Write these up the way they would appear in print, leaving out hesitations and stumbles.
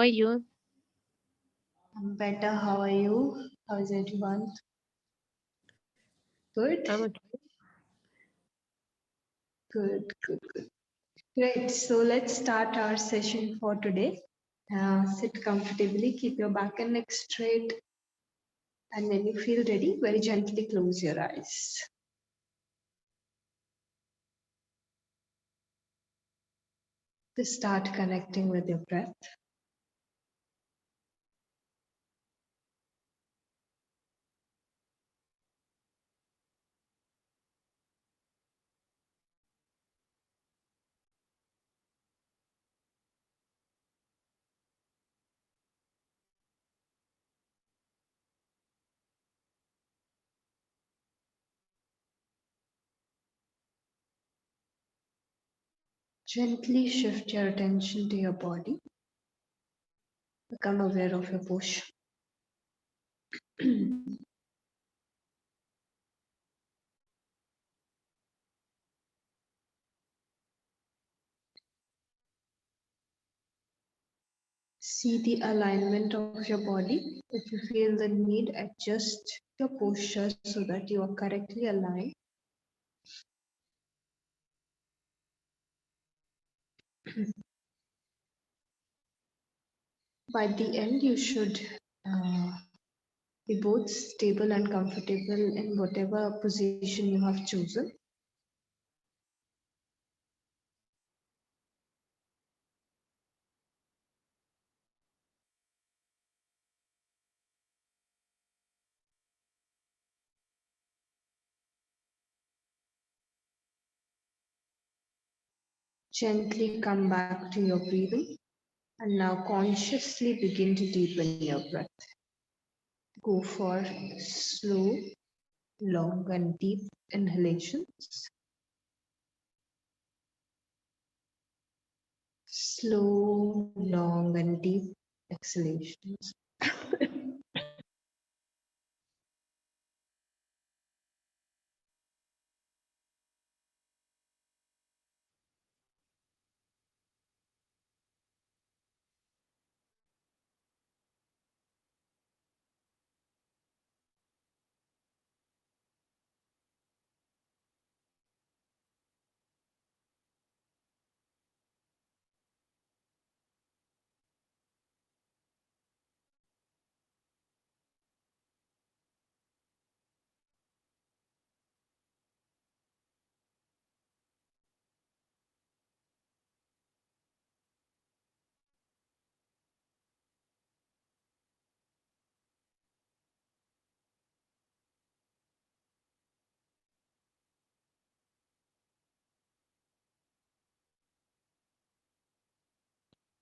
are you? I'm better. How are you? How is everyone? Good? I'm okay. Good. Great. So let's start our session for today. Sit comfortably, keep your back and neck straight, and when you feel ready, very gently close your eyes. To start connecting with your breath. Gently shift your attention to your body. Become aware of your posture. See the alignment of your body. If you feel the need, adjust your posture so that you are correctly aligned. By the end, you should be both stable and comfortable in whatever position you have chosen. Gently come back to your breathing and now consciously begin to deepen your breath. Go for slow, long, and deep inhalations. Slow, long, and deep exhalations.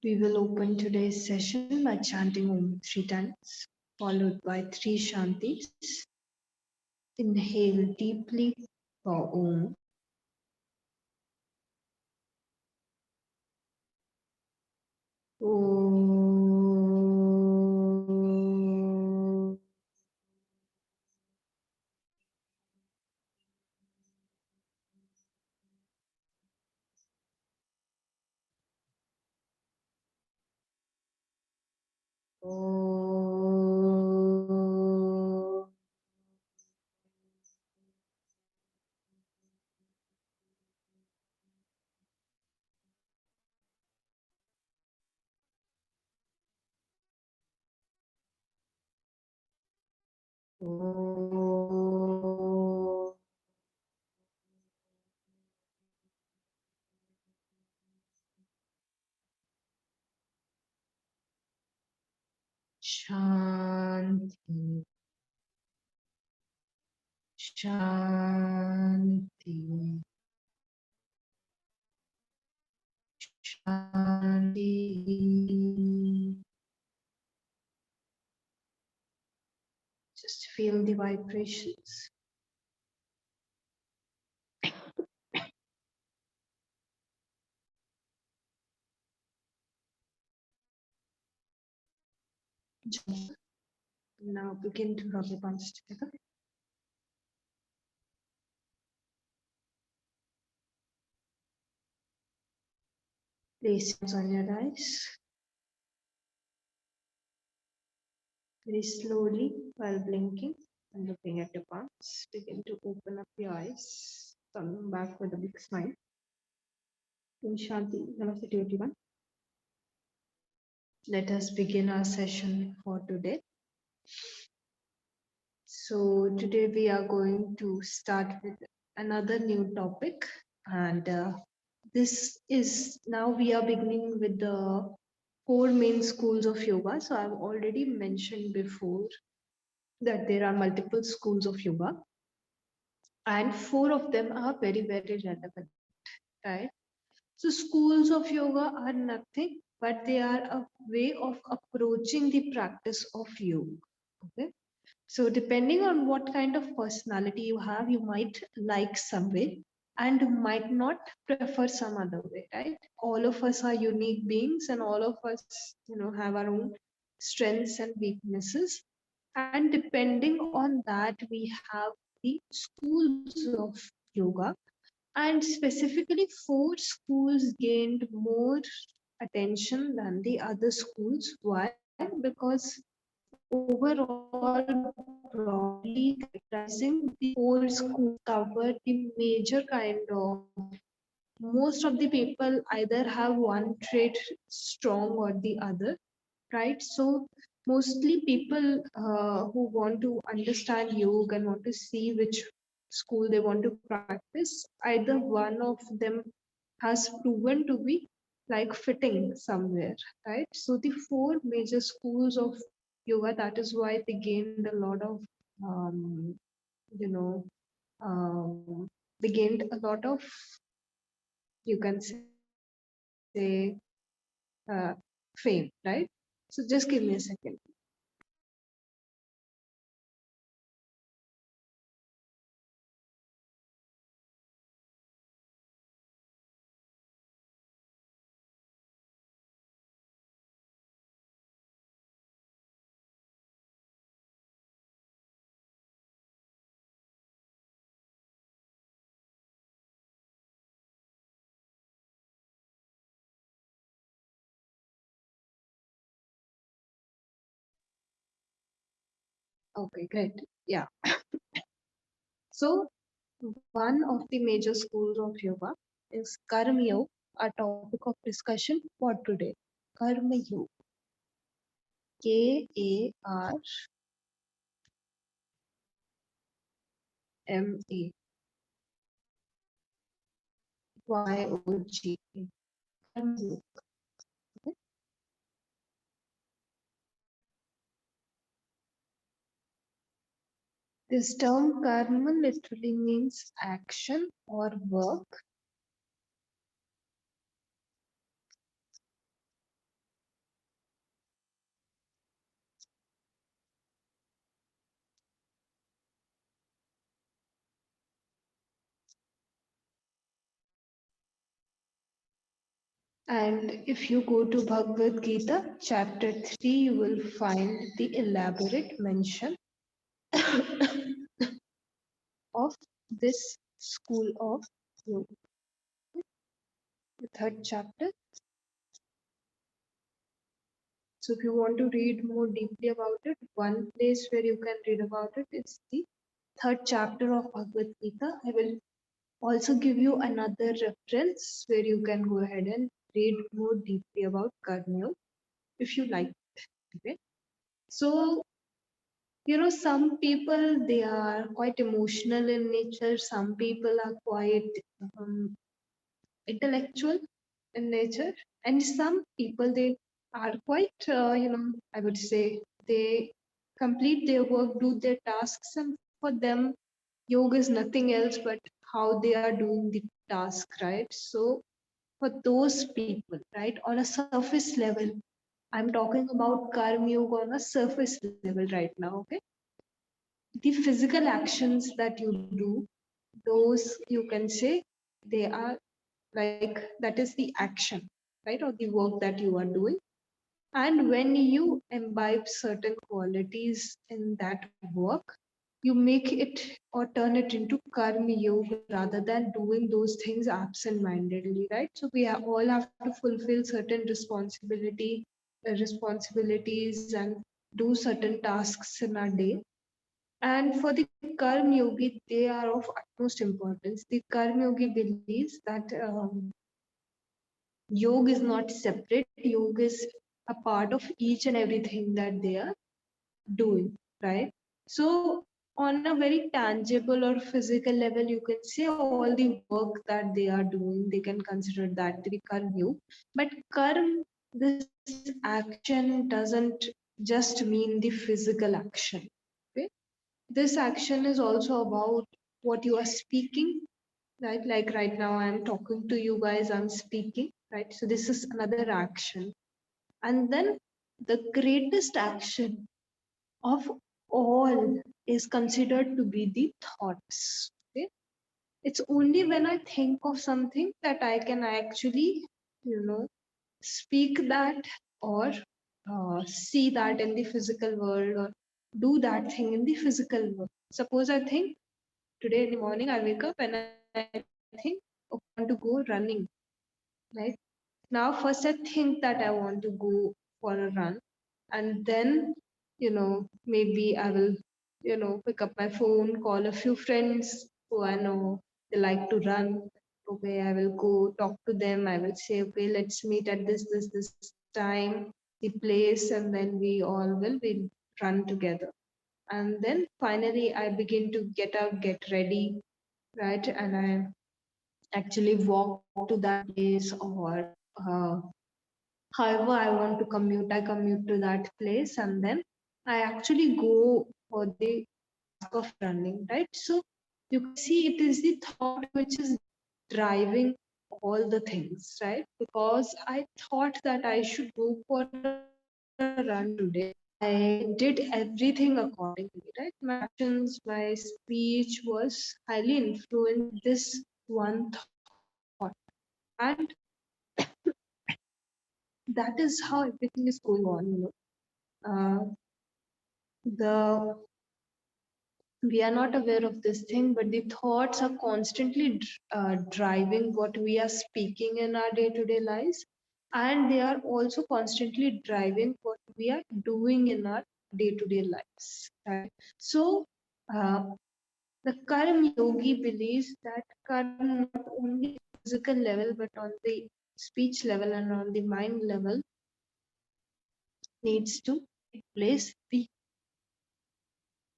We will open today's session by chanting Om 3 times, followed by 3 Shantis. Inhale deeply for Om. Om. Om. Om. Shanti. Shanti. Shanti. Just feel the vibrations. Now begin to rub your palms together. Place hands on your eyes. Very slowly, while blinking and looking at your palms, begin to open up your eyes, coming back with a big smile. Om Shanti. Namaste to everyone. Let us begin our session for today. So today we are going to start with another new topic, and this is now we are beginning with the four main schools of yoga. So I've already mentioned before that there are multiple schools of yoga, and four of them are very relevant, right? So schools of yoga are nothing but they are a way of approaching the practice of yoga. Okay. So depending on what kind of personality you have, you might like some way and might not prefer some other way, right? All of us are unique beings and all of us, have our own strengths and weaknesses. And depending on that, we have the schools of yoga. And specifically, four schools gained more attention than the other schools. Why? Because overall, broadly characterizing the four schools cover the major kind of most of the people either have one trait strong or the other, right? So mostly people who want to understand yoga and want to see which school they want to practice, either one of them has proven to be like fitting somewhere, right? So the four major schools of yoga, that is why they gained a lot of um, you know they gained a lot of, you can say, fame, right? So just give me a second. Okay, great. Yeah. So one of the major schools of yoga is karmayoga, a topic of discussion for today. Karmayoga. Karmayoga. Karma. This term karma literally means action or work. And if you go to Bhagavad Gita, chapter 3, you will find the elaborate mention of this school of yoga. The third chapter. So if you want to read more deeply about it, one place where you can read about it is the third chapter of Bhagavad Gita. I will also give you another reference where you can go ahead and read more deeply about Karma if you like. Okay. So, some people, they are quite emotional in nature. Some people are quite intellectual in nature, and some people, they are quite, I would say, they complete their work, do their tasks, and for them, yoga is nothing else but how they are doing the task, right? So, for those people, right, on a surface level, I'm talking about karma yoga on a surface level right now, okay? The physical actions that you do, those you can say they are like that is the action, right, or the work that you are doing. And when you imbibe certain qualities in that work, you make it or turn it into karma yoga rather than doing those things absent mindedly, right? So we all have to fulfill certain responsibilities and do certain tasks in our day. And for the Karma Yogi, they are of utmost importance. The Karma Yogi believes that yoga is not separate. Yoga is a part of each and everything that they are doing, right? So, on a very tangible or physical level, you can say all the work that they are doing, they can consider that to be karma. But karma, this action doesn't just mean the physical action. Okay? This action is also about what you are speaking, right? Like right now, I'm talking to you guys, I'm speaking, right? So, this is another action. And then the greatest action of all is considered to be the thoughts. Okay? It's only when I think of something that I can actually, speak that or see that in the physical world or do that thing in the physical world. Suppose I think today in the morning I wake up and I think, okay, I want to go running, right? Now, first I think that I want to go for a run, and then, maybe I will, pick up my phone, call a few friends who I know they like to run. Okay, I will go talk to them. I will say, okay, let's meet at this time, the place, and then we all will run together. And then finally, I begin to get out, get ready, right? And I actually walk to that place, or however I want to commute, I commute to that place, and then I actually go for the task of running, right? So you can see it is the thought which is driving all the things, right? Because I thought that I should go for a run today. I did everything accordingly, right? My actions, my speech was highly influenced this one thought. And that is how everything is going on, the we are not aware of this thing, but the thoughts are constantly driving what we are speaking in our day-to-day lives, and they are also constantly driving what we are doing in our day-to-day lives, right? So uh, the karma yogi believes that karma not only physical level but on the speech level and on the mind level needs to take place. The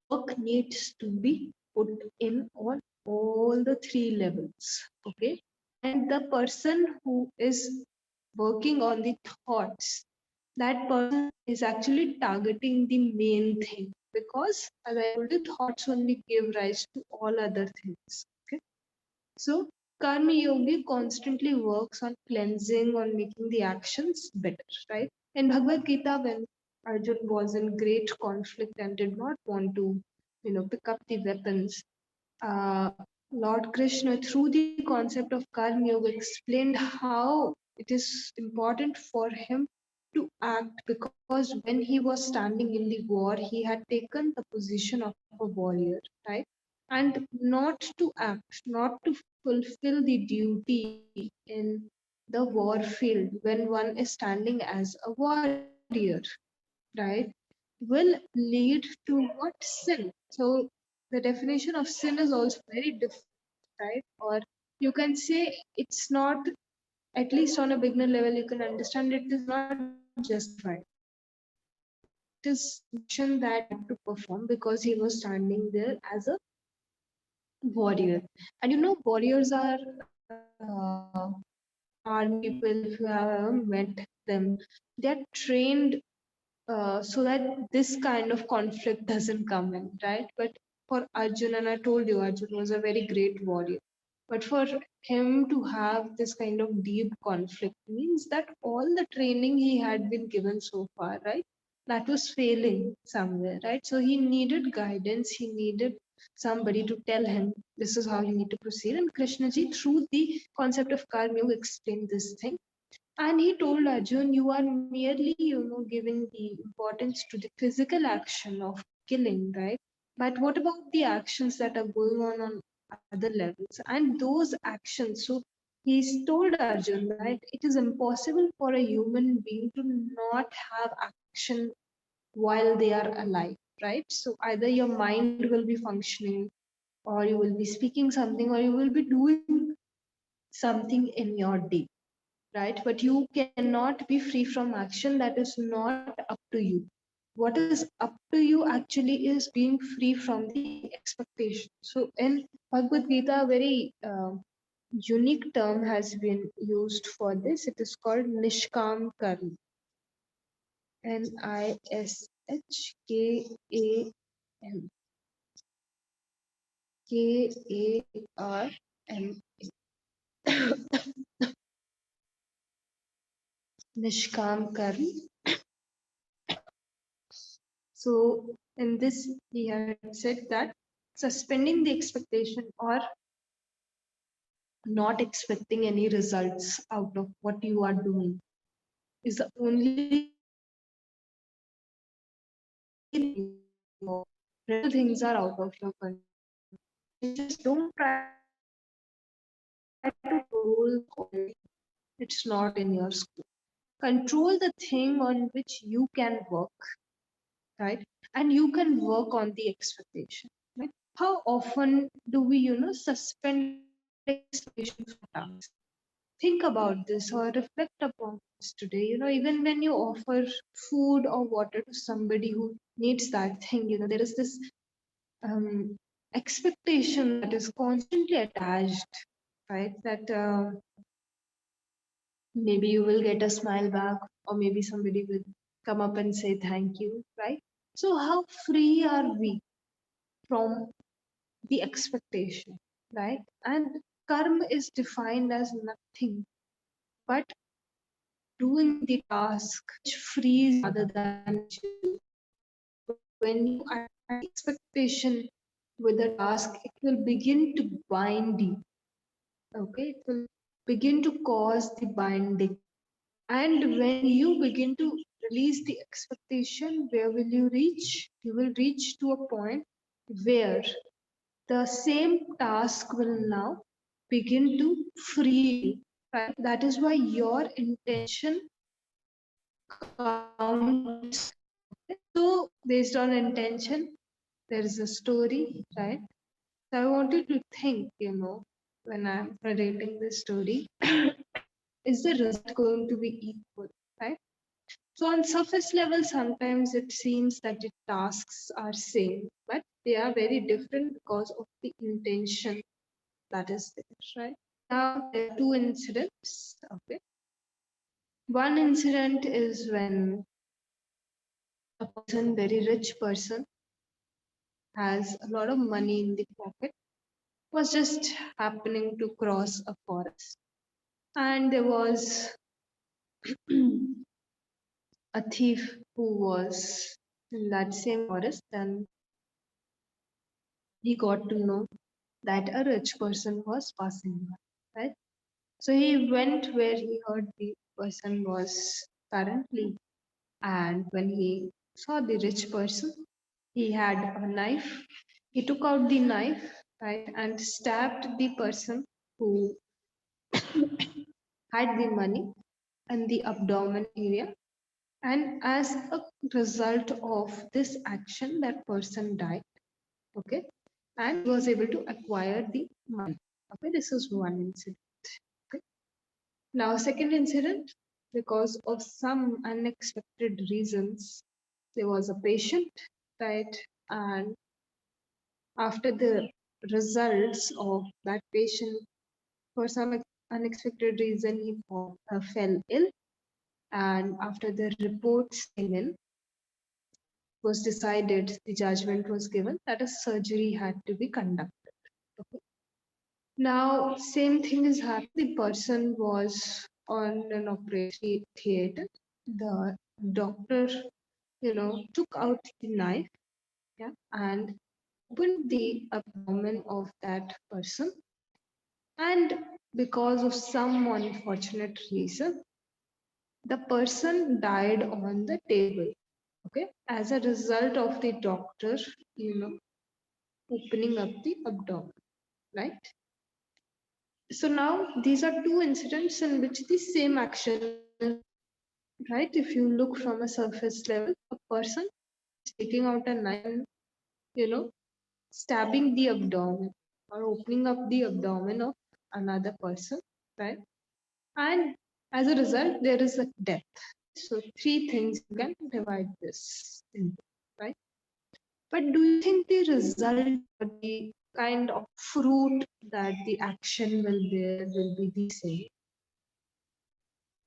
work needs to be put in on all the three levels. Okay. And the person who is working on the thoughts, that person is actually targeting the main thing, because as I told you, thoughts only give rise to all other things. Okay. So Karma Yogi constantly works on cleansing, on making the actions better, right? In Bhagavad Gita, when Arjun was in great conflict and did not want to, pick up the weapons, uh, Lord Krishna, through the concept of Karma Yoga, explained how it is important for him to act, because when he was standing in the war, he had taken the position of a warrior, right? And not to act, not to fulfill the duty in the war field when one is standing as a warrior, right? Will lead to what? Sin. So the definition of sin is also very different, right? Or you can say it's not, at least on a beginner level, you can understand it is not justified. It is action that he had to perform because he was standing there as a warrior. And warriors are army people. If you have ever met them, they are trained so that this kind of conflict doesn't come in, right? But for Arjun, and I told you, Arjun was a very great warrior. But for him to have this kind of deep conflict means that all the training he had been given so far, right, that was failing somewhere, right? So he needed guidance, he needed somebody to tell him this is how you need to proceed. And Krishnaji, through the concept of karma, you explained this thing, and he told Arjun, you are merely, giving the importance to the physical action of killing, right? But what about the actions that are going on other levels? And those actions, so he's told Arjun that it is impossible for a human being to not have action while they are alive, right? So either your mind will be functioning, or you will be speaking something, or you will be doing something in your day, right? But you cannot be free from action that is not up to you. What is up to you actually is being free from the expectation. So in Bhagavad Gita, a very unique term has been used for this. It is called Nishkam Karma. Nishkam Karm. Nishkam Karma. So in this, he had said that suspending the expectation or not expecting any results out of what you are doing is the only things are out of your control. Just don't try to control quality. It's not in your scope. Control the thing on which you can work, right? And you can work on the expectation, right? How often do we, suspend expectation for tasks? Think about this or reflect upon this today. Even when you offer food or water to somebody who needs that thing, there is this um, expectation that is constantly attached, right? That maybe you will get a smile back, or maybe somebody will come up and say thank you, right? So, how free are we from the expectation, right? And karma is defined as nothing but doing the task which frees rather than which is. When you add expectation with the task, it will begin to bind you. Okay, it will begin to cause the binding. And when you begin to release the expectation, where will you reach? You will reach to a point where the same task will now begin to free you. Right? That is why your intention counts. So, based on intention, there is a story, right? So, I want you to think, when I'm narrating this story, is the result going to be equal, right? So, on surface level, sometimes it seems that the tasks are same, but they are very different because of the intention that is there, right? Now, there are two incidents. Okay. One incident is when a person, very rich person, has a lot of money in the pocket, was just happening to cross a forest. And there was a thief who was in that same forest, and he got to know that a rich person was passing by, right? So he went where he heard the person was currently, and when he saw the rich person, he had a knife. He took out the knife, right, and stabbed the person who had the money in the abdomen area. And as a result of this action, that person died. Okay. And was able to acquire the money. Okay. This is one incident. Okay. Now, second incident, because of some unexpected reasons, there was a patient, right? And after the results of that patient, for some unexpected reason, he fell ill. And after the reports came in, was decided, the judgment was given that a surgery had to be conducted. Okay. Now, same thing is happening. The person was on an operation theater. The doctor, took out the knife, yeah, and opened the abdomen of that person. And because of some unfortunate reason, the person died on the table. Okay, as a result of the doctor, opening up the abdomen, right? So now these are two incidents in which the same action, right? If you look from a surface level, a person taking out a knife and, stabbing the abdomen or opening up the abdomen of another person, right? And as a result, there is a death. So three things you can divide this into, right? But do you think the result or the kind of fruit that the action will bear will be the same?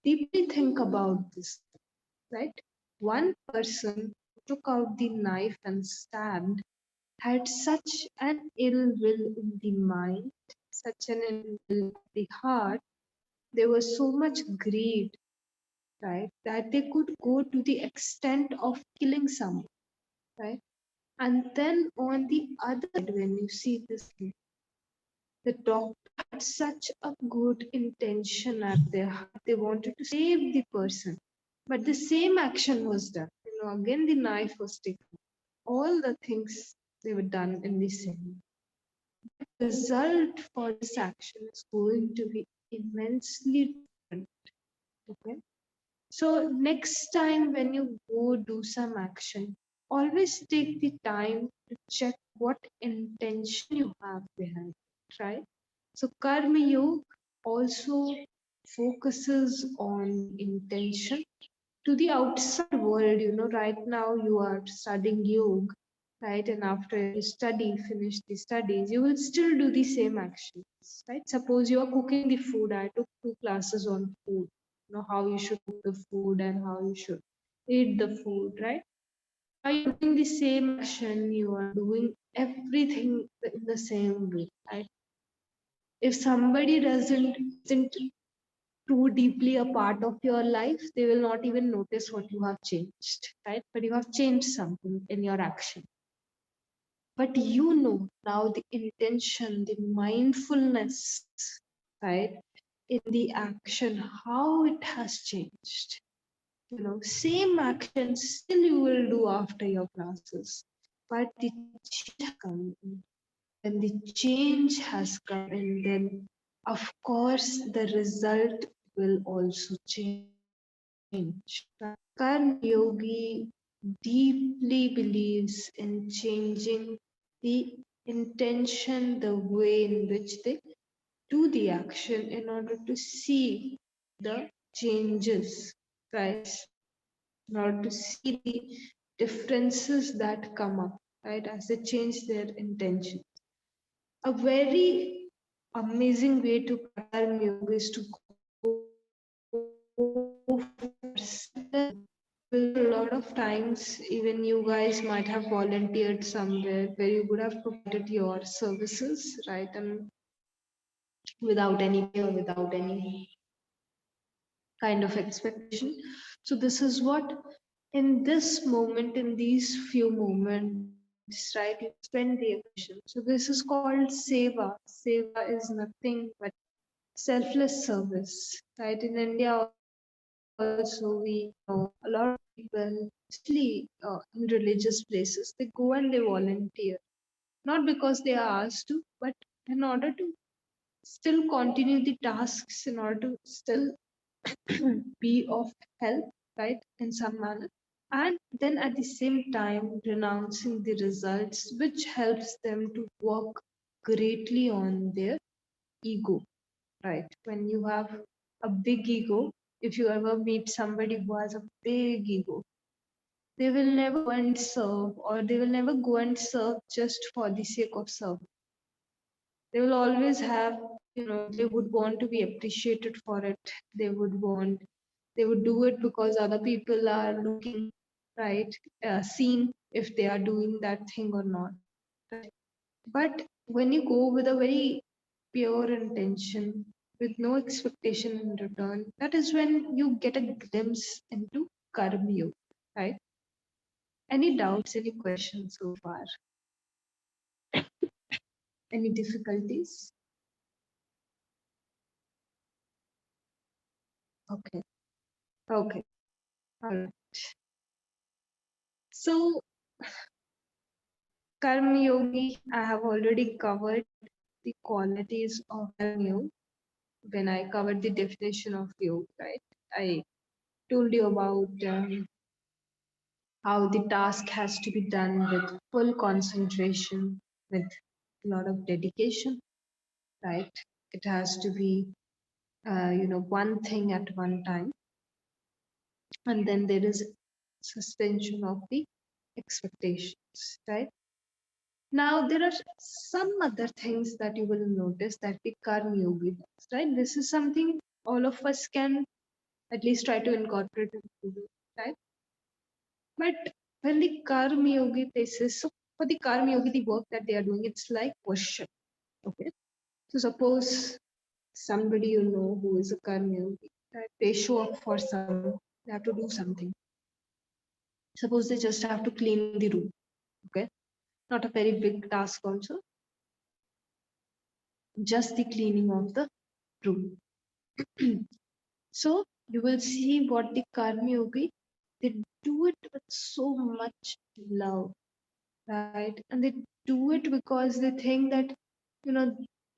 Deeply think about this, right? One person who took out the knife and stabbed had such an ill will in the mind, such an ill will in the heart. There was so much greed, right, that they could go to the extent of killing someone, right? And then on the other side, when you see this, the doctor had such a good intention at their heart. They wanted to save the person, but the same action was done. Again the knife was taken. All the things they were done in the same. The result for this action is going to be immensely different. Okay. So next time when you go do some action, always take the time to check what intention you have behind it, right? So Karma Yoga also focuses on intention to the outside world. Right now you are studying yoga, right? And after you finish the studies, you will still do the same actions, right? Suppose you are cooking the food. I took 2 classes on food, how you should cook the food and how you should eat the food, right? Are you doing the same action? You are doing everything in the same way, right? If somebody isn't too deeply a part of your life, they will not even notice what you have changed, right? But you have changed something in your action. But now the intention, the mindfulness, right, in the action, how it has changed. Same action still you will do after your classes, but the change has come in. When the change has come in, then of course the result will also change. Karma Yogi deeply believes in changing the intention, the way in which they do the action in order to see the changes, right? In order to see the differences that come up, right, as they change their intention. A very amazing way to prepare yoga is to go for a lot of times. Even you guys might have volunteered somewhere where you would have provided your services, right? And without any pay or without any kind of expectation. So this is what, in this moment, in these few moments, right, you spend the emotion. So this is called seva. Seva is nothing but selfless service, right? In India also, we know a lot of people, especially in religious places, they go and they volunteer, not because they are asked to, but in order to still continue the tasks, in order to still be of help, right, in some manner. And then at the same time, renouncing the results, which helps them to work greatly on their ego, right? When you have a big ego, if you ever meet somebody who has a big ego, they will never go and serve, or they will never go and serve just for the sake of serving. They will always have, they would want to be appreciated for it. They would do it because other people are looking, right, seen if they are doing that thing or not. Right? But when you go with a very pure intention, with no expectation in return, that is when you get a glimpse into karma yoga, right? Any doubts, any questions so far? Any difficulties? Okay. Okay. All right. So, Karma Yogi, I have already covered the qualities of Karma Yoga when I covered the definition of yoga, right? I told you about how the task has to be done with full concentration, with a lot of dedication, right? It has to be, one thing at one time. And then there is suspension of the expectations, right? Now, there are some other things that you will notice that the karma yogi does, right? This is something all of us can at least try to incorporate into it, right? But when the karma yogi faces, so for the karma yogi, the work that they are doing, it's like worship. Okay. So suppose somebody you know who is a karma yogi, right? They show up for some, they have to do something. Suppose they just have to clean the room. Okay. Not a very big task also, just the cleaning of the room. So you will see what the karma yogi, they do it with so much love, right? And they do it because they think that,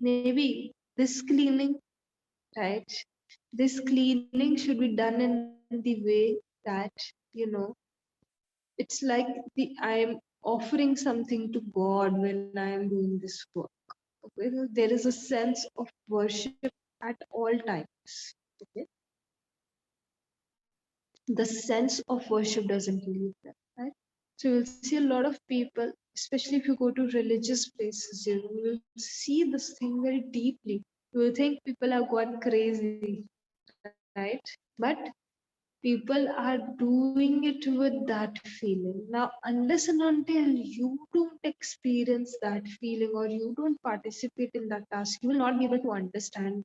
maybe this cleaning, right? This cleaning should be done in the way that, you know, it's like I am offering something to God when I am doing this work. Okay, so there is a sense of worship at all times. Okay, the sense of worship doesn't leave them, right? So you'll see a lot of people, especially if you go to religious places, you will see this thing very deeply. You will think people have gone crazy, right? But people are doing it with that feeling. Now, unless and until you don't experience that feeling or you don't participate in that task, you will not be able to understand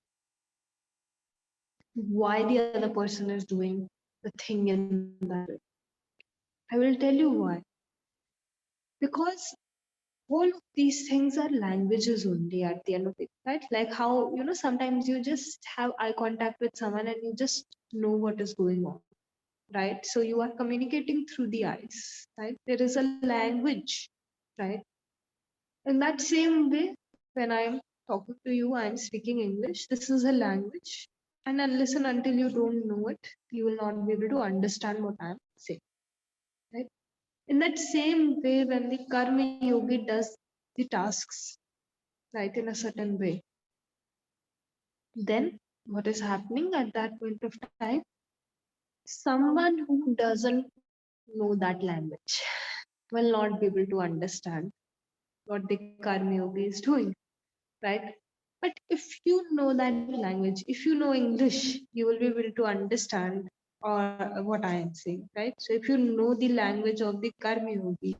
why the other person is doing the thing in that way. I will tell you why. Because all of these things are languages only at the end of it, right? Like how, sometimes you just have eye contact with someone and you just know what is going on, right? So you are communicating through the eyes, right? There is a language, right? In that same way, when I'm talking to you, I'm speaking English. This is a language. And unless and until you don't know it, you will not be able to understand what I'm saying, right? In that same way, when the karma yogi does the tasks, right, in a certain way, then what is happening at that point of time? Someone who doesn't know that language will not be able to understand what the karma yogi is doing, right? But if you know that language, if you know English, you will be able to understand or what I am saying, right? So if you know the language of the karma yogi,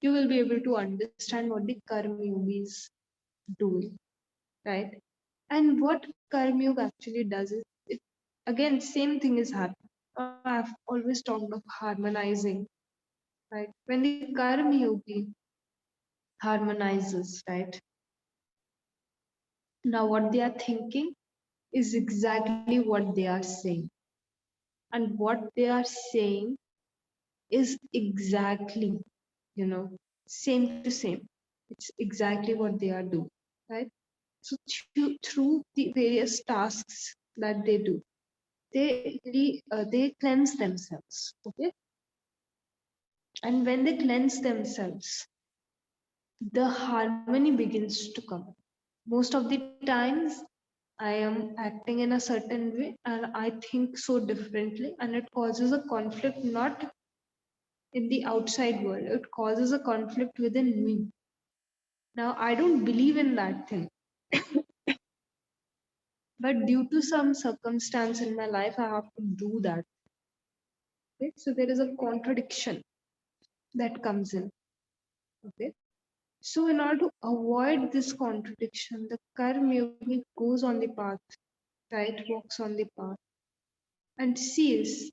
you will be able to understand what the karma yogi is doing, right? And what karma yoga actually does is, it, again, same thing is happening. I've always talked of harmonizing, right? When the karma yogi harmonizes, right? Now what they are thinking is exactly what they are saying. And what they are saying is exactly, you know, same to same. It's exactly what they are doing, right? So through the various tasks that they do, they cleanse themselves, okay? And when they cleanse themselves, the harmony begins to come. Most of the times, I am acting in a certain way and I think so differently, and it causes a conflict not in the outside world, it causes a conflict within me. Now, I don't believe in that thing, but due to some circumstance in my life, I have to do that. Okay? So, there is a contradiction that comes in. Okay. So, in order to avoid this contradiction, the karma yogi goes on the path, right? Walks on the path and sees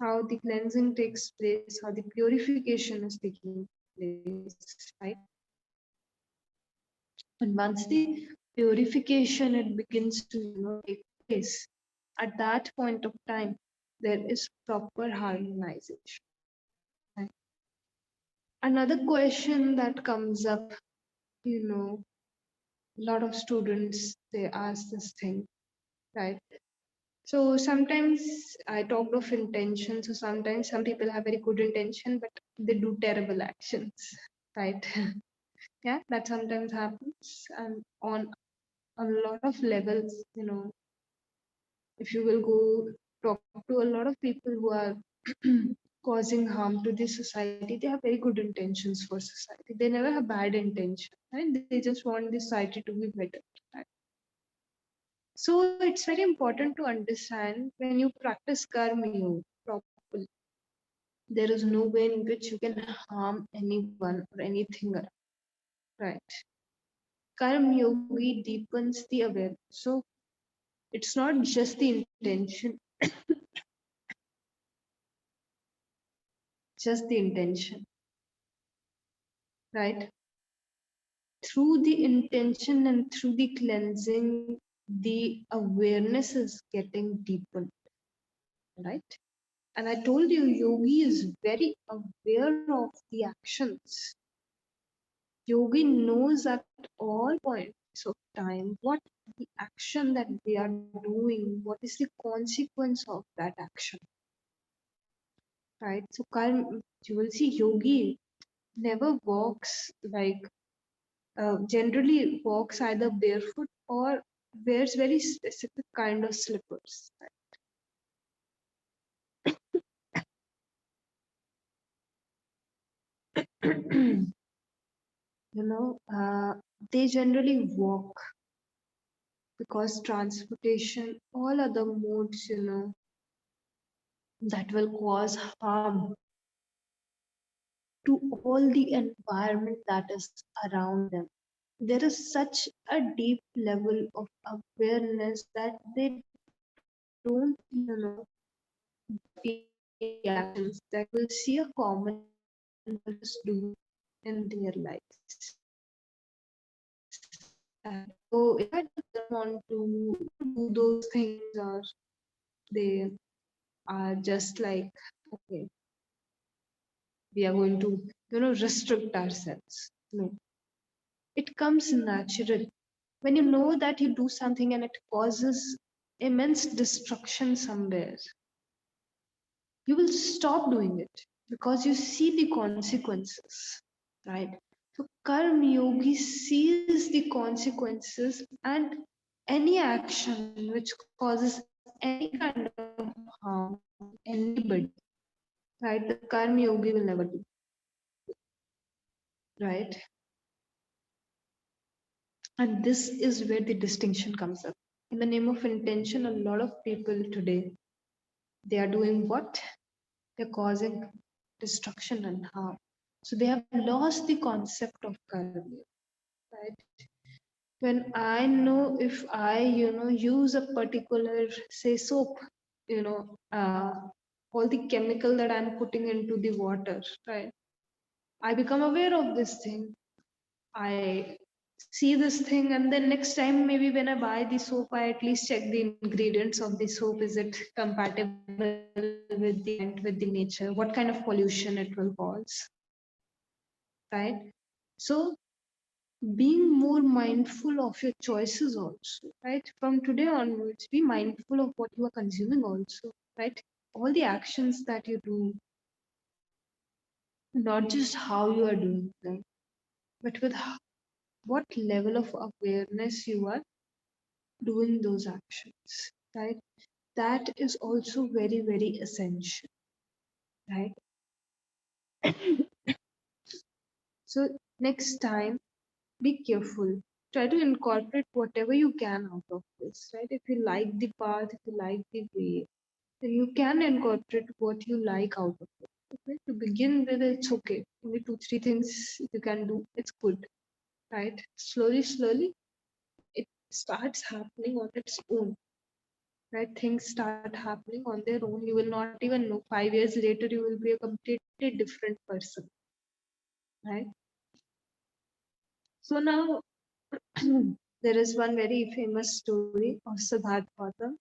how the cleansing takes place, how the purification is taking place, right? And once the purification it begins to take place, at that point of time, there is proper harmonization. Right? Another question that comes up, a lot of students they ask this thing, right? So sometimes I talked of intention. So sometimes some people have very good intention, but they do terrible actions, right? Yeah, that sometimes happens, and on a lot of levels, if you will go talk to a lot of people who are causing harm to the society, they have very good intentions for society. They never have bad intention, right? They just want the society to be better. Right? So it's very important to understand when you practice karma yoga properly, there is no way in which you can harm anyone or anything. Right? Karma yogi deepens the awareness. So it's not just the intention, just the intention, right? Through the intention and through the cleansing, the awareness is getting deepened, right? And I told you, yogi is very aware of the actions. Yogi knows at all points of time what the action that they are doing, what is the consequence of that action, right? So, you will see yogi never walks like generally walks either barefoot or wears very specific kind of slippers. you they generally walk because transportation, all other modes, that will cause harm to all the environment that is around them. There is such a deep level of awareness that they don't, the actions that will see a common person do in their lives. And so if I don't want to do those things, or they are just like, okay, we are going to, restrict ourselves. No, it comes natural. When you know that you do something and it causes immense destruction somewhere, you will stop doing it because you see the consequences, right? So karma yogi sees the consequences, and any action which causes any kind of harm to anybody, right? The karma yogi will never do, right? And this is where the distinction comes up. In the name of intention, a lot of people today, they are doing what? They're causing destruction and harm. So they have lost the concept of karma, right? When I know if I, use a particular, say, soap, you know, uh, all the chemical that I'm putting into the water, right? I become aware of this thing. I see this thing, and then next time, maybe when I buy the soap, I at least check the ingredients of the soap. Is it compatible with the nature? What kind of pollution it will cause, right? So being more mindful of your choices also, right? From today onwards, be mindful of what you are consuming also, right? All the actions that you do, not just how you are doing them, but with what level of awareness you are doing those actions, right? That is also very, very essential, right? So next time, be careful. Try to incorporate whatever you can out of this, right? If you like the path, if you like the way, then you can incorporate what you like out of it. Okay? To begin with, it's okay. Only two, three things you can do. It's good, right? Slowly, slowly, it starts happening on its own, right? Things start happening on their own. You will not even know. 5 years later, you will be a completely different person, right? So now there is one very famous story of Siddhartha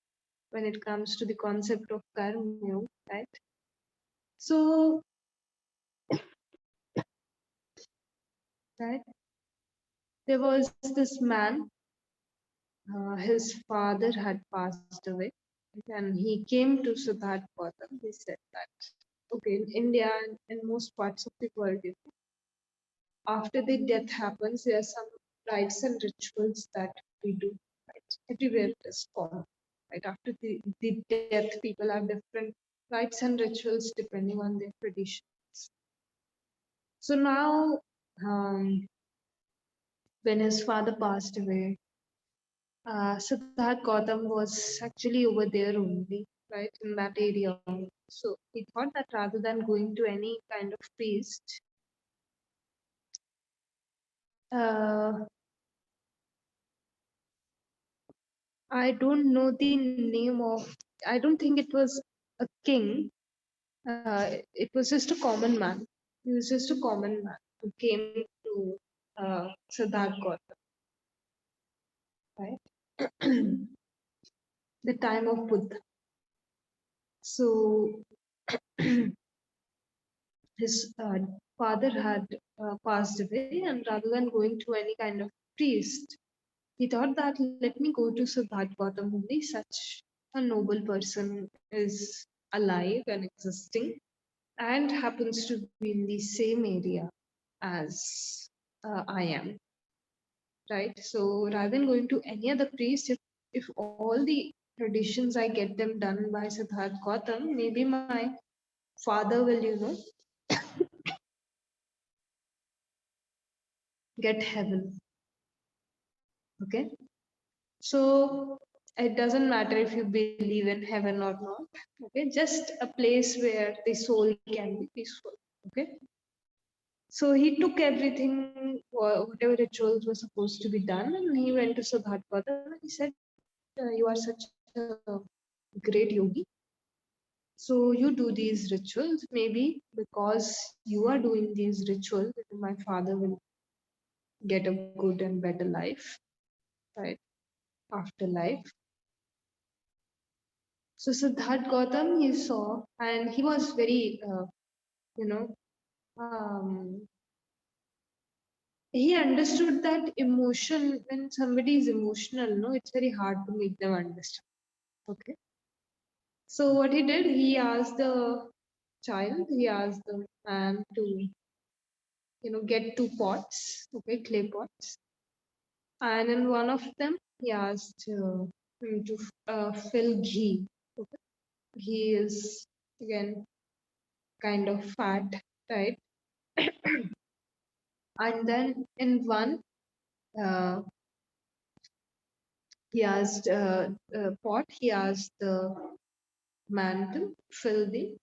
when it comes to the concept of karma, right? So, right, there was this man, his father had passed away, And he came to Siddhartha Gautam. He said that, okay, in India and in most parts of the world, after the death happens, there are some rites and rituals that we do. Right? Everywhere it is common. Right? After the death, people have different rites and rituals depending on their traditions. So now, when his father passed away, Siddharth Gautam was actually over there only, right, in that area. So he thought that rather than going to any kind of priest, uh, I don't know the name of, I don't think it was a king. It was just a common man. He was just a common man who came to Siddharth Gautam, right? The time of Buddha. So his father had passed away, and rather than going to any kind of priest, he thought that let me go to Siddharth Gautam only. Such a noble person is alive and existing, and happens to be in the same area as I am, right? So rather than going to any other priest, if all the traditions I get them done by Siddharth Gautam, maybe my father will, get heaven. Okay. So it doesn't matter if you believe in heaven or not. Okay. Just a place where the soul can be peaceful. Okay. So he took everything, whatever rituals were supposed to be done, and he went to Siddharth Gautam and he said, you are such a great yogi. So you do these rituals. Maybe because you are doing these rituals, my father will get a good and better life, right? After life. So Siddharth Gautam, he saw, and he was very, you know, um, he understood that emotion, when somebody is emotional, no, it's very hard to make them understand. Okay. So what he did, he asked the child, he asked the man to, get two pots, okay, clay pots. And in one of them, he asked him to fill ghee. Okay. Ghee is, again, kind of fat, right? And then in one, uh, he asked the man to fill the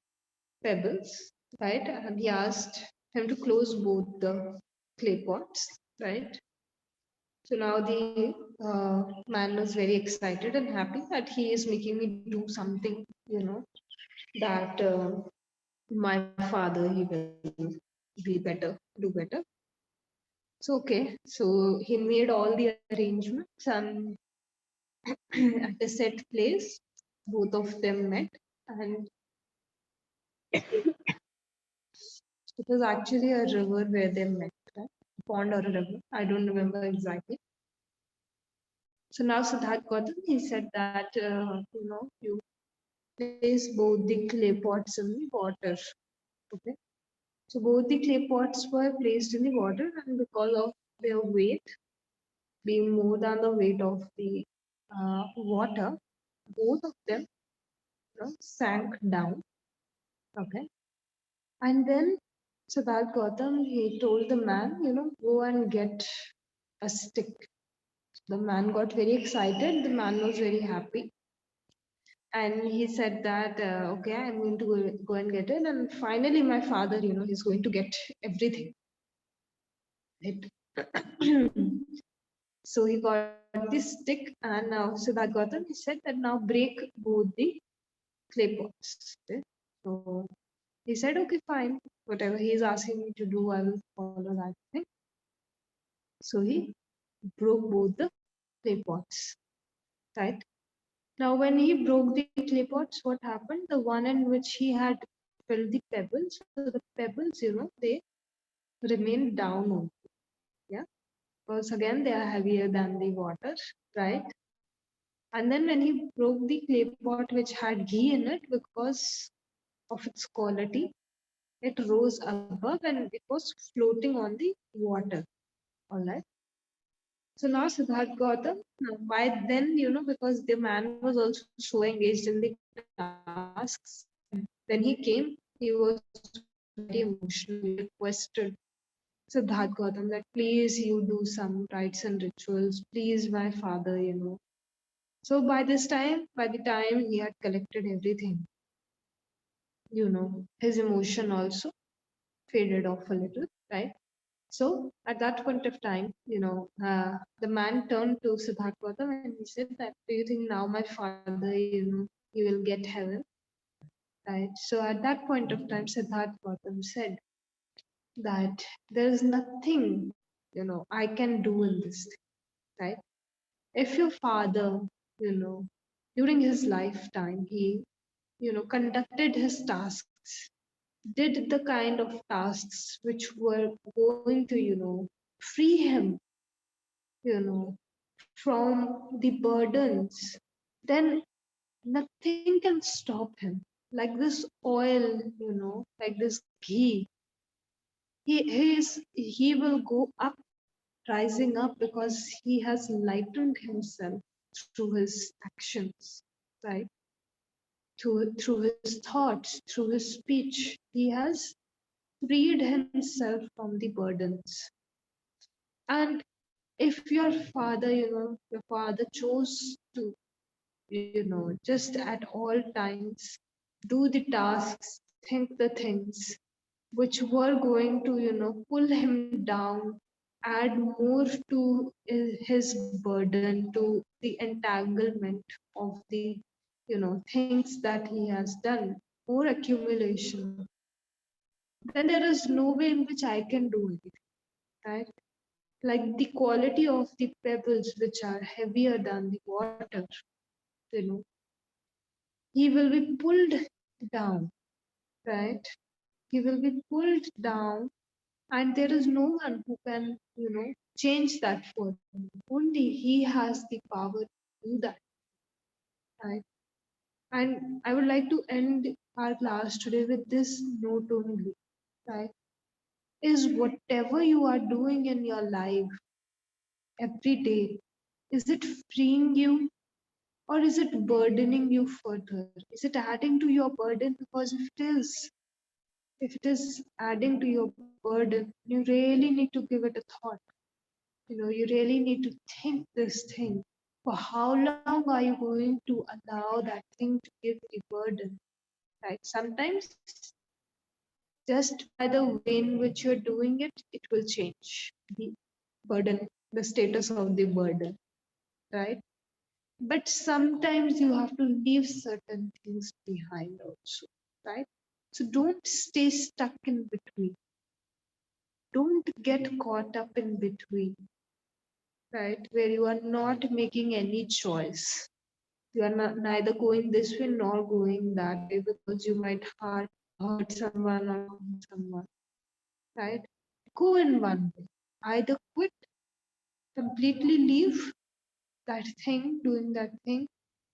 pebbles, right? And he asked him to close both the clay pots, right? So now the man was very excited and happy that he is making me do something, that my father, he will be better, do better. So okay, so he made all the arrangements, and at a set place, both of them met, and it was actually a river where they met, right? Pond or a river, I don't remember exactly. So now Siddharth Gautam, he said that, you place both the clay pots in the water. Okay. So both the clay pots were placed in the water, and because of their weight being more than the weight of the water, both of them, sank down. Okay. And then Siddharth Gautam, he told the man, go and get a stick. The man got very excited. The man was very happy. And he said that, okay, I'm going to go and get it. And finally, my father, he's going to get everything. Right? So he got this stick, and now Siddharth Gautam, he said that now break both the clay pots. Okay? So he said, okay, fine. Whatever he is asking me to do, I will follow that thing. So he broke both the clay pots. Right? Now, when he broke the clay pots, what happened? The one in which he had filled the pebbles, so the pebbles, they remained down only. Yeah. Because again, they are heavier than the water, right? And then when he broke the clay pot which had ghee in it, because of its quality, it rose above and it was floating on the water. All right. So now Siddharth Gautam, by then, because the man was also so engaged in the tasks, when he came, he was very emotional. He requested Siddharth Gautam that please you do some rites and rituals, please my father. So by the time he had collected everything, his emotion also faded off a little, right? So at that point of time, the man turned to Siddharth Gautam and he said that, do you think now my father, he will get heaven? Right. So at that point of time, Siddharth Gautam said that there is nothing, I can do in this thing, right? If your father, you know, during his lifetime, he, conducted his tasks, did the kind of tasks which were going to, free him, from the burdens, then nothing can stop him. Like this oil, like this ghee, he will go up, rising up because he has lightened himself through his actions, right? Through his thoughts, through his speech, he has freed himself from the burdens. And if your father, your father chose to, just at all times do the tasks, think the things which were going to, pull him down, add more to his burden, to the entanglement of the, things that he has done, more accumulation, then there is no way in which I can do it, right? Like the quality of the pebbles which are heavier than the water, you know, he will be pulled down, right? He will be pulled down, and there is no one who can, change that for him. Only he has the power to do that, right? And I would like to end our class today with this note only, right? Is whatever you are doing in your life every day, is it freeing you or is it burdening you further? Is it adding to your burden? Because if it is adding to your burden, you really need to give it a thought. You really need to think this thing. For how long are you going to allow that thing to give the burden? Right? Sometimes just by the way in which you're doing it, it will change the burden, the status of the burden, right? But sometimes you have to leave certain things behind also, right? So don't stay stuck in between. Don't get caught up in between, right? Where you are not making any choice. You are not neither going this way nor going that way because you might hurt someone or harm someone, right? Go in one way. Either quit, completely leave that thing, doing that thing,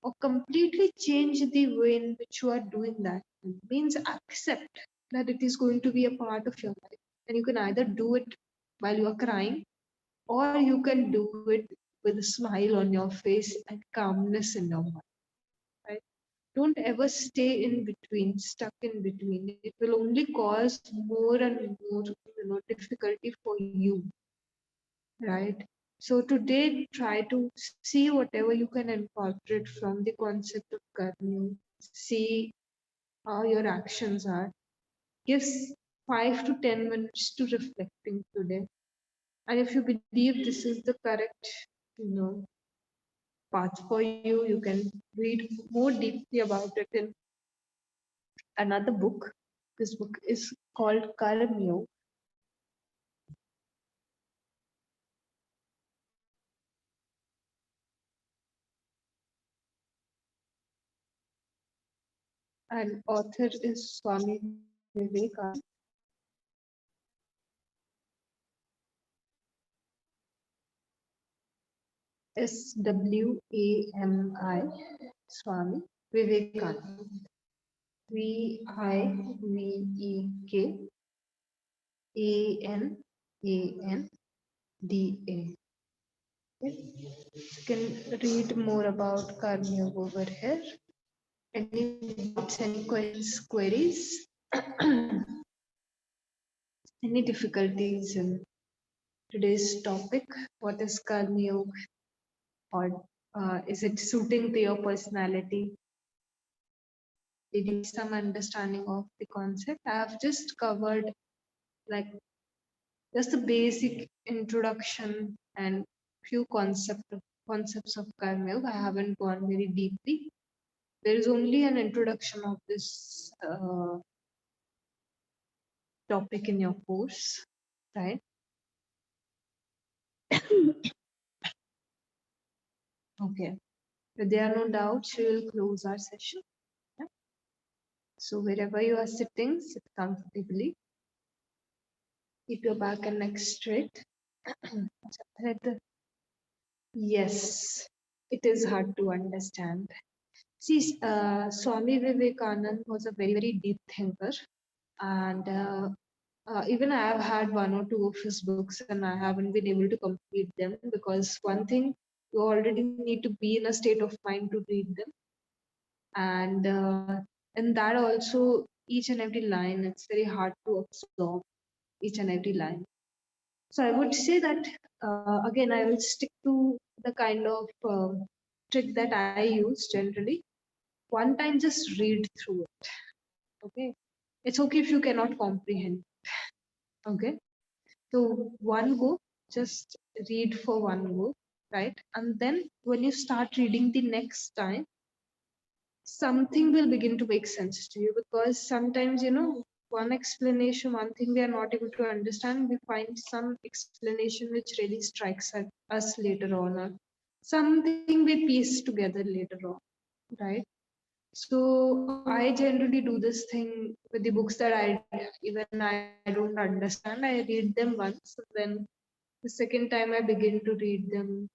or completely change the way in which you are doing that. Means accept that it is going to be a part of your life. And you can either do it while you are crying, or you can do it with a smile on your face and calmness in your mind. Right? Don't ever stay in between, stuck in between. It will only cause more and more, difficulty for you, right? So today, try to see whatever you can incorporate from the concept of karma. See how your actions are. Give 5 to 10 minutes to reflecting today. And if you believe this is the correct, you know, path for you, you can read more deeply about it in another book. This book is called Karmayoga. And author is Swami Vivekananda. SWAMI Swami Vivekananda. VIVEKANANDA. You can read more about Karma Yoga over here. Any doubts, any questions, queries? Any difficulties in today's topic? What is Karma Yoga? Or is it suiting to your personality? Did you have some understanding of the concept? I have just covered like just the basic introduction and few concepts of Karma Yoga. I haven't gone very deeply. There is only an introduction of this topic in your course, right? Okay. If there are no doubts, we will close our session. Yeah? So wherever you are sitting, sit comfortably. Keep your back and neck straight. Yes, it is hard to understand. See, Swami Vivekananda was a very, very deep thinker, and even I have had one or two of his books, and I haven't been able to complete them because one thing, you already need to be in a state of mind to read them, and that also each and every line, it's very hard to absorb each and every line. So I would say that again, I will stick to the kind of trick that I use generally. One time, just read through it. Okay, it's okay if you cannot comprehend. Okay, so one go, just read for one go, right? And then when you start reading the next time, something will begin to make sense to you because sometimes, one explanation, one thing we are not able to understand, we find some explanation which really strikes at us later on, or something we piece together later on, right? So I generally do this thing with the books that I don't understand. I read them once, and then the second time I begin to read them,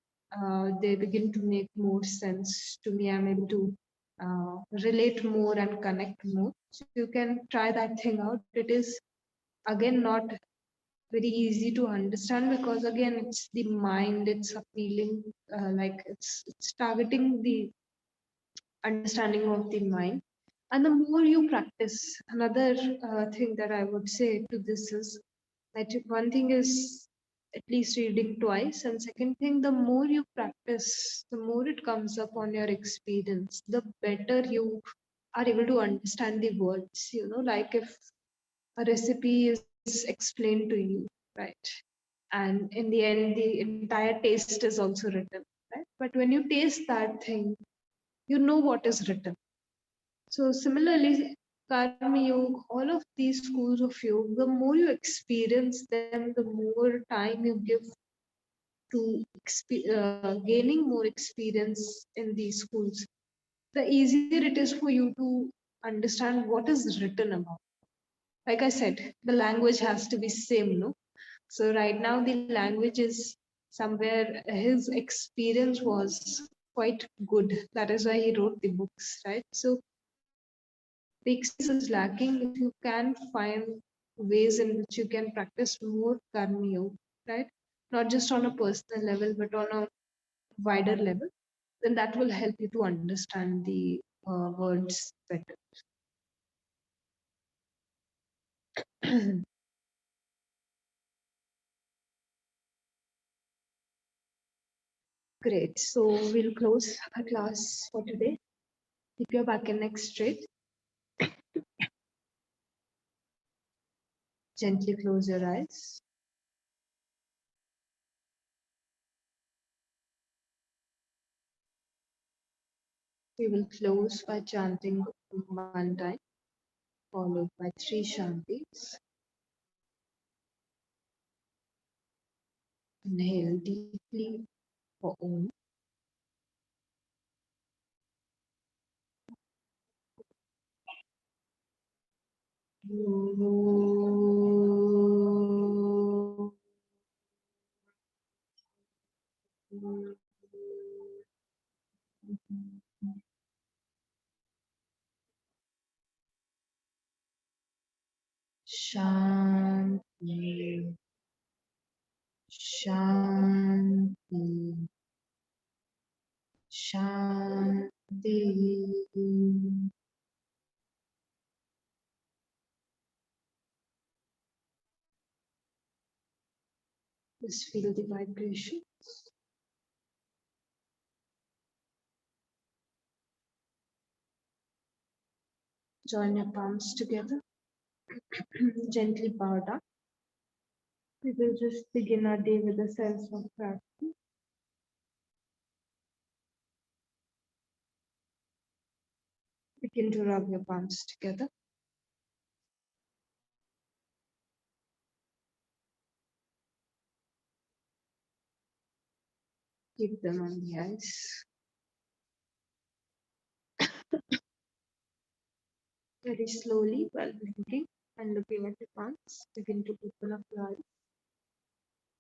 they begin to make more sense to me. I'm able to relate more and connect more. So you can try that thing out. It is again not very easy to understand because again it's the mind. It's appealing, like it's targeting the understanding of the mind. And the more you practice, another thing that I would say to this is that one thing is at least reading twice, and second thing, the more you practice, the more it comes up on your experience, the better you are able to understand the words. Like if a recipe is explained to you, right? And in the end, the entire taste is also written, right? But when you taste that thing, you know what is written. So similarly, Karma Yoga, all of these schools of yoga, the more you experience them, the more time you give to gaining more experience in these schools, the easier it is for you to understand what is written about. Like I said, the language has to be same, no? So right now the language is somewhere his experience was quite good. That is why he wrote the books, right? So the experience is lacking if you can find ways in which you can practice more karma yoga, right? Not just on a personal level, but on a wider level, then that will help you to understand the words better. Great. So we'll close our class for today. Keep your back and neck straight. Gently close your eyes. We will close by chanting one time, followed by three shantis. Inhale deeply for Om. Shanti. Shanti. Shanti. Just feel the vibration. Join your palms together. Gently bow down. We will just begin our day with a sense of gratitude. Begin to rub your palms together. Keep them on the eyes. Very slowly, while blinking and looking at your palms, begin to open up your eyes.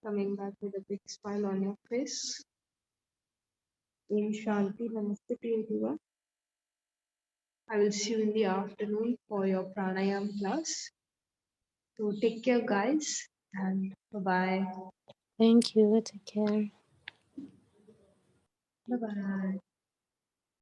Coming back with a big smile on your face. Om Shanti, Namaste to everyone. I will see you in the afternoon for your pranayam class. So take care, guys, and bye-bye. Thank you. Take care. Bye-bye.